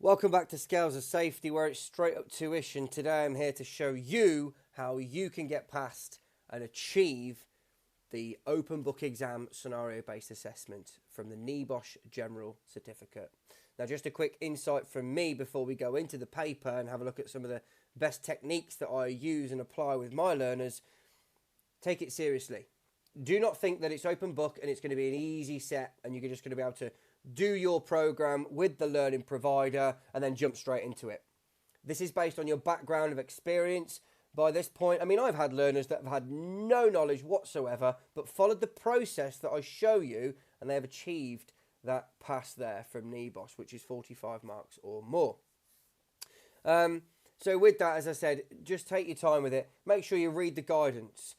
Welcome back to Scales of Safety, where it's straight up tuition. Today I'm here to show you how you can get past and achieve the open book exam scenario-based assessment from the NEBOSH General Certificate. Now, just a quick insight from me before we go into the paper and have a look at some of the best techniques that I use and apply with my learners. Take it seriously. Do not think that it's open book and it's going to be an easy set and you're just going to be able to do your program with the learning provider and then jump straight into it. This is based on your background of experience. By this point, I mean, I've had learners that have had no knowledge whatsoever, but followed the process that I show you, and they have achieved that pass there from NEBOSH, which is 45 marks or more. So with that, as I said, just take your time with it. Make sure you read the guidance.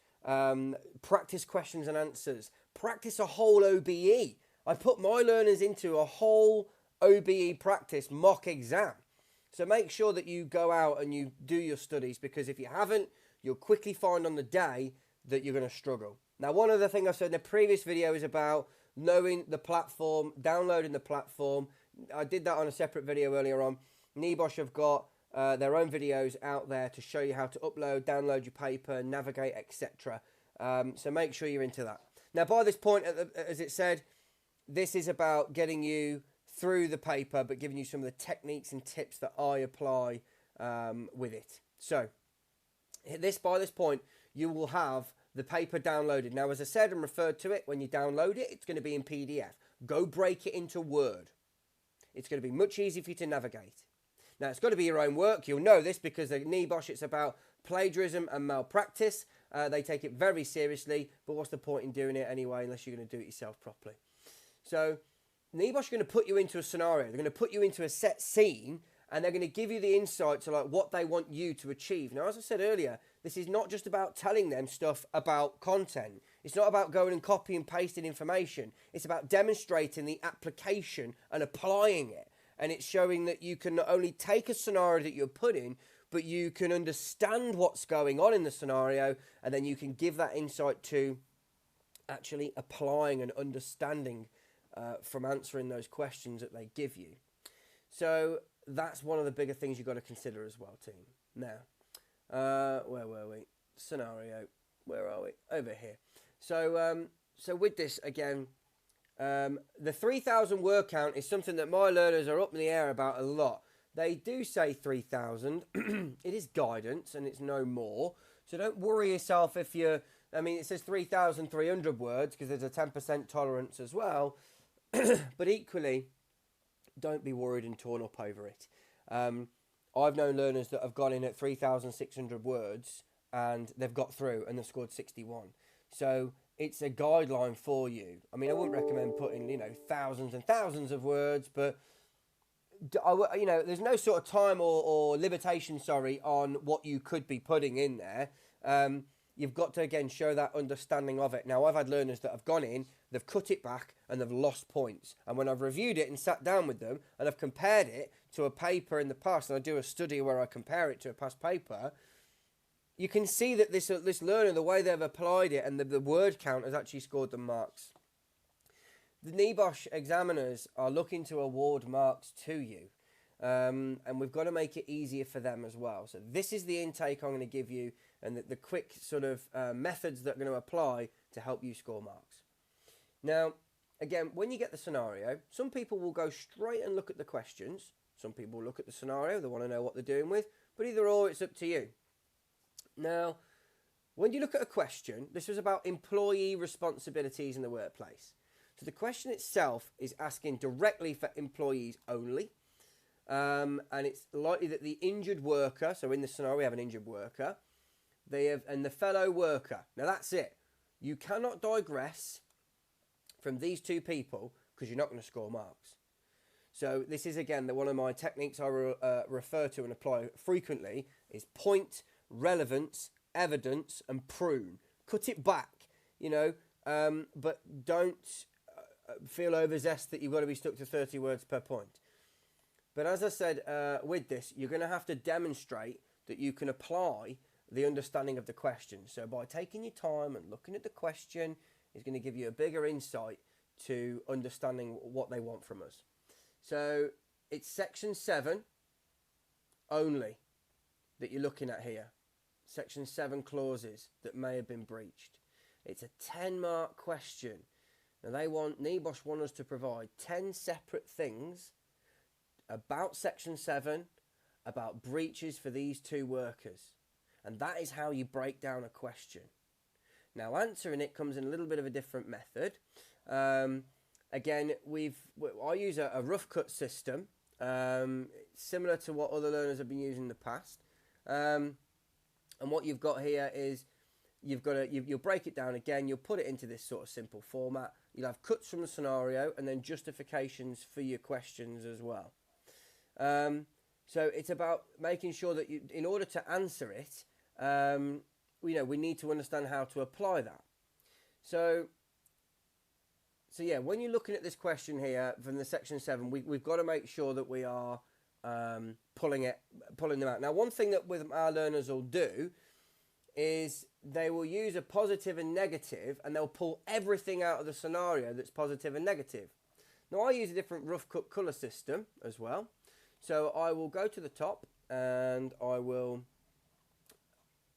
Practice questions and answers. Practice a whole OBE. I put my learners into a whole OBE practice mock exam. So make sure that you go out and you do your studies, because if you haven't, you'll quickly find on the day that you're going to struggle. Now, one other thing I said in the previous video is about knowing the platform, downloading the platform. I did that on a separate video earlier on. NEBOSH have got their own videos out there to show you how to upload, download your paper, navigate, etc. So make sure you're into that. Now, by this point, as it said, this is about getting you through the paper, but giving you some of the techniques and tips that I apply with it. So by this point, you will have the paper downloaded. Now, as I said and referred to it, when you download it, it's going to be in PDF. Go break it into Word. It's going to be much easier for you to navigate. Now, it's got to be your own work. You'll know this because at NEBOSH, it's about plagiarism and malpractice. They take it very seriously, but what's the point in doing it anyway unless you're going to do it yourself properly? So NEBOSH are going to put you into a scenario. They're going to put you into a set scene, and they're going to give you the insight to like what they want you to achieve. Now, as I said earlier, this is not just about telling them stuff about content. It's not about going and copy and pasting information. It's about demonstrating the application and applying it. And it's showing that you can not only take a scenario that you're put in, but you can understand what's going on in the scenario, and then you can give that insight to actually applying and understanding from answering those questions that they give you. So that's one of the bigger things you've got to consider as well, team. Now, where were we? Scenario. Where are we? Over here. So, so with this, again, the 3,000 word count is something that my learners are up in the air about a lot. They do say 3,000. It is guidance and it's no more. So don't worry yourself if you're, I mean, it says 3,300 words because there's a 10% tolerance as well. But equally, don't be worried and torn up over it. I've known learners that have gone in at 3,600 words and they've got through and they've scored 61. So it's a guideline for you. I mean, I wouldn't recommend putting, thousands and thousands of words, but, there's no sort of time or limitation, on what you could be putting in there. You've got to, again, show that understanding of it. Now, I've had learners that have gone in, they've cut it back, and they've lost points. And when I've reviewed it and sat down with them, and I've compared it to a paper in the past, and I do a study where I compare it to a past paper, you can see that this learner, the way they've applied it, and the word count has actually scored them marks. The NEBOSH examiners are looking to award marks to you. And we've got to make it easier for them as well. So this is the intake I'm going to give you and the quick sort of methods that are going to apply to help you score marks. Now, again, when you get the scenario, some people will go straight and look at the questions. Some people will look at the scenario. They want to know what they're doing with. But either or, it's up to you. Now, when you look at a question, this was about employee responsibilities in the workplace. So the question itself is asking directly for employees only. And it's likely that the injured worker, so in this scenario we have an injured worker, and the fellow worker. Now that's it. You cannot digress from these two people because you're not going to score marks. So this is, again, one of my techniques I refer to and apply frequently is point, relevance, evidence, and prune. Cut it back, but don't feel overzest that you've got to be stuck to 30 words per point. But as I said, with this, you're going to have to demonstrate that you can apply the understanding of the question. So by taking your time and looking at the question is going to give you a bigger insight to understanding what they want from us. So it's section 7 only that you're looking at here. Section 7 clauses that may have been breached. It's a 10-mark question. Now NEBOSH want us to provide 10 separate things about section 7, about breaches for these 2 workers. And that is how you break down a question. Now, answering it comes in a little bit of a different method. Again, I use a rough cut system, similar to what other learners have been using in the past. And what you've got here is you'll break it down again. You'll put it into this sort of simple format. You'll have cuts from the scenario and then justifications for your questions as well. So it's about making sure that in order to answer it, we need to understand how to apply that. So yeah, when you're looking at this question here from the section 7, we've got to make sure that we are pulling them out. Now, one thing that with our learners will do is they will use a positive and negative, and they'll pull everything out of the scenario that's positive and negative. Now, I use a different rough cut colour system as well. So I will go to the top and I will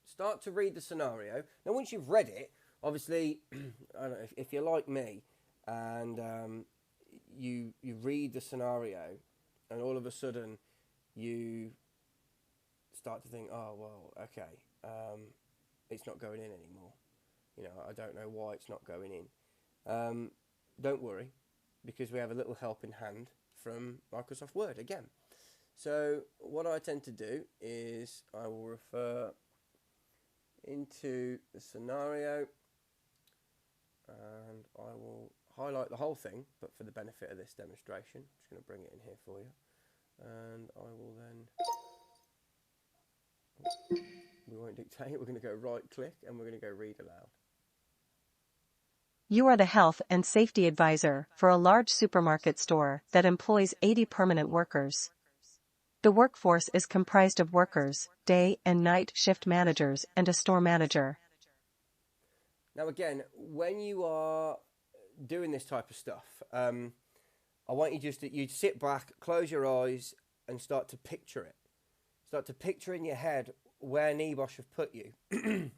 start to read the scenario. Now, once you've read it, obviously, I don't know, if you're like me and you read the scenario and all of a sudden you start to think, oh, well, okay, it's not going in anymore. I don't know why it's not going in. Don't worry, because we have a little helping hand from Microsoft Word again. So what I tend to do is I will refer into the scenario and I will highlight the whole thing, but for the benefit of this demonstration, I'm just going to bring it in here for you. And I will then, we won't dictate, we're going to go right click and we're going to go read aloud. You are the health and safety advisor for a large supermarket store that employs 80 permanent workers. The workforce is comprised of workers, day and night shift managers, and a store manager. Now again, when you are doing this type of stuff, I want you you'd sit back, close your eyes, and start to picture it. Start to picture in your head where NEBOSH have put you.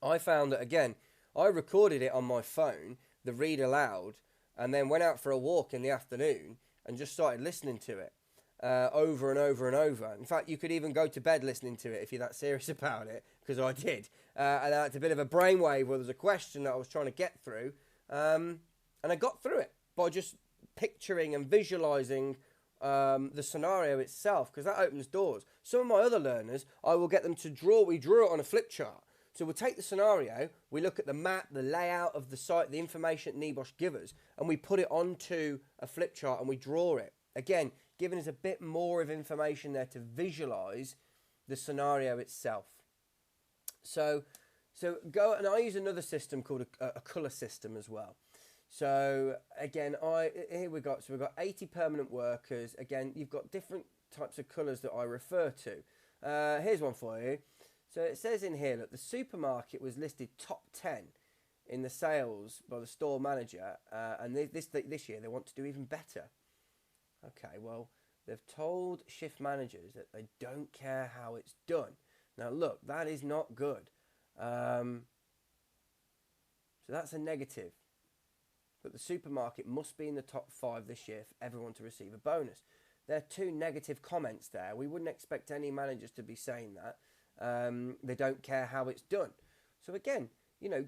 I found that, again, I recorded it on my phone, the read aloud, and then went out for a walk in the afternoon and just started listening to it over and over and over. In fact, you could even go to bed listening to it if you're that serious about it, because I did. And it's a bit of a brainwave where there's a question that I was trying to get through, and I got through it by just picturing and visualizing the scenario itself, because that opens doors. Some of my other learners, I will get them to draw. We drew it on a flip chart. So we'll take the scenario, we look at the map, the layout of the site, the information that NEBOSH give us, and we put it onto a flip chart and we draw it. Again, giving us a bit more of information there to visualize the scenario itself. So go, and I use another system called a color system as well. So again, here we got, so we've got 80 permanent workers. Again, you've got different types of colors that I refer to. Here's one for you. So it says in here that the supermarket was listed top 10 in the sales by the store manager, and this year they want to do even better. Okay, well, they've told shift managers that they don't care how it's done. Now look, that is not good. So that's a negative. But the supermarket must be in the top 5 this year for everyone to receive a bonus. There are 2 negative comments there. We wouldn't expect any managers to be saying that. They don't care how it's done. So again,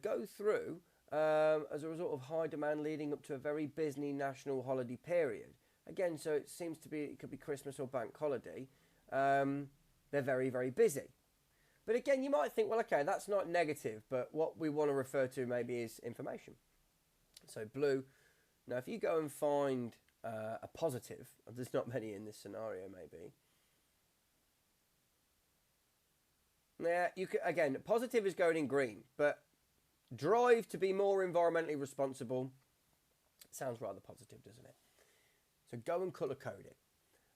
go through as a result of high demand leading up to a very busy national holiday period. Again, so it seems to be, it could be Christmas or bank holiday. They're very, very busy. But again, you might think, well, okay, that's not negative, but what we want to refer to maybe is information. So blue. Now, if you go and find a positive, there's not many in this scenario maybe. Yeah, you could, again, positive is going in green, but drive to be more environmentally responsible sounds rather positive, doesn't it? So go and colour code it,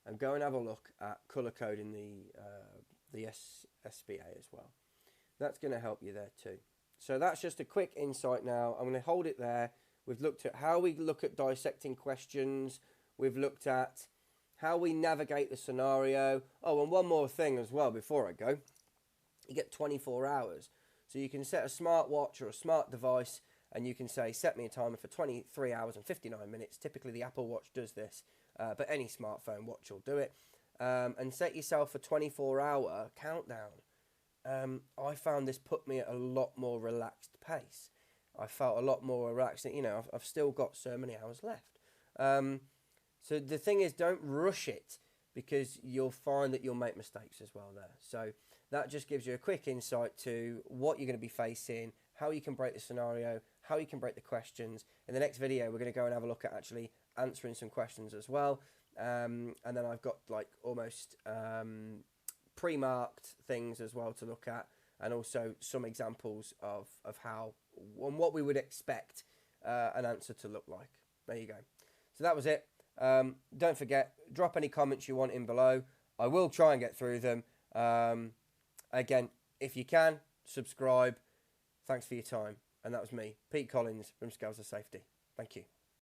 and go and have a look at colour coding the SBA as well. That's going to help you there too. So that's just a quick insight now. I'm going to hold it there. We've looked at how we look at dissecting questions. We've looked at how we navigate the scenario. Oh, and one more thing as well before I go. You get 24 hours. So you can set a smartwatch or a smart device and you can say, set me a timer for 23 hours and 59 minutes. Typically the Apple Watch does this, but any smartphone watch will do it. And set yourself a 24-hour countdown. I found this put me at a lot more relaxed pace. I felt a lot more relaxed. You know, I've still got so many hours left. So the thing is, don't rush it, because you'll find that you'll make mistakes as well there. So that just gives you a quick insight to what you're going to be facing, how you can break the scenario, how you can break the questions. In the next video, we're going to go and have a look at actually answering some questions as well. And then I've got like almost pre-marked things as well to look at, and also some examples of how and what we would expect an answer to look like. There you go. So that was it. Don't forget, drop any comments you want in below. I will try and get through them. Again, if you can, subscribe. Thanks for your time. And that was me, Pete Collins from Scales of Safety. Thank you.